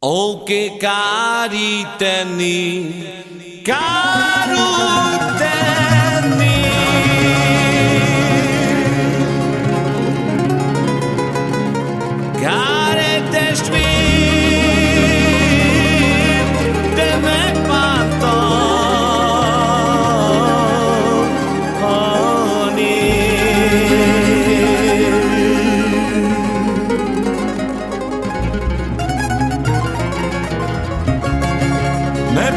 O che cari tenni, caro tenni, care testvér, te mert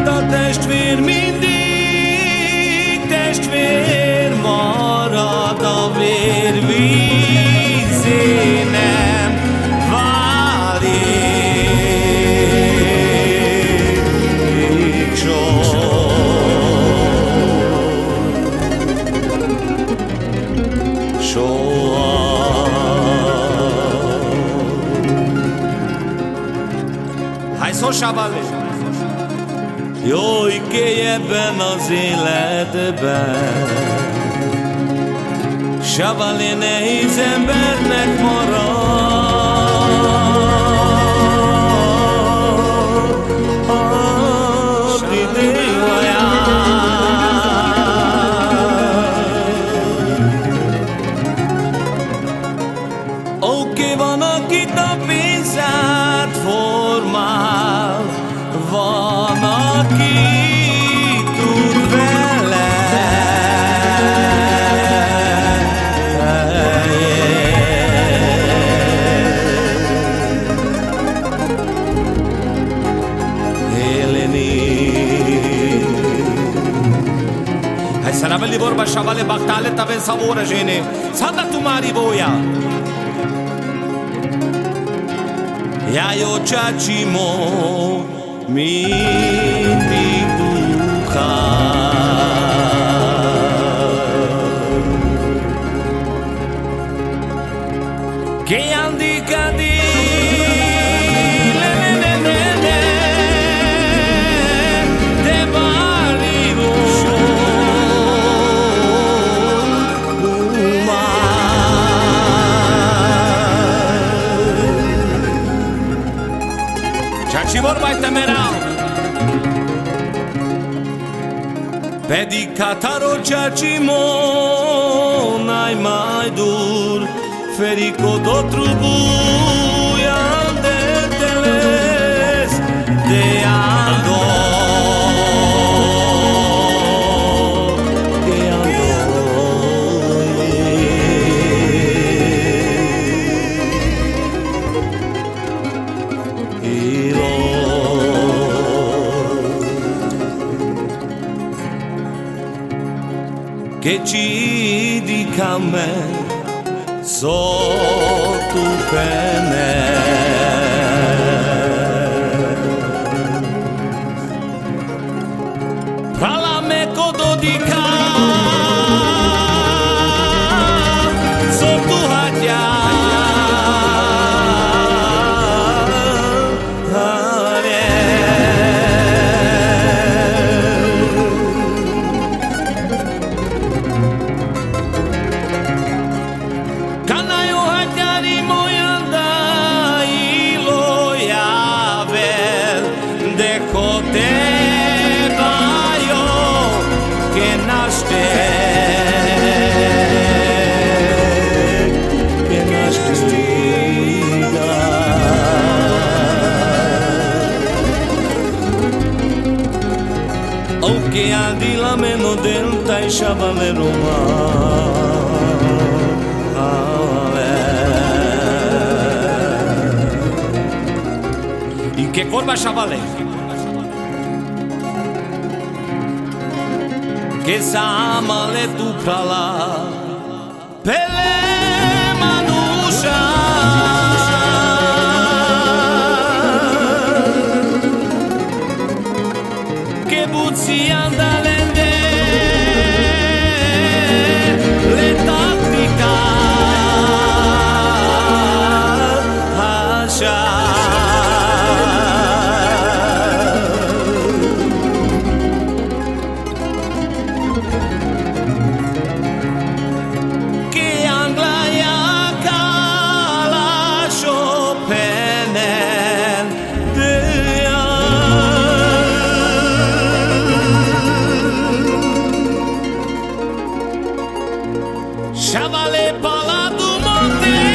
a testvér mindig testvér marad, a vér vízzé nem válik soha. Hányszor sábálni? Jaj, kélj ebben az életben, sábálni nehéz embernek marad. Oké, van, akit a pénzát formál, van, aki tud vele élni. Hai sarabeli vorba shavale baktale tave savora jene sada tumari boya ya yo chachimo mi dibuja que andica di de marido Chachi vorba temerau Pedig Kataro Chachimo n-ai mai dur Ferico do trubuia de teles de ando che ci dica a me sotto pene fra la me codo dica sotto hadia che adi la meno delta e shavale roma in che corba shavale che samale tu prala pele manusha si andalende le tattica hasha che angla le pala do monte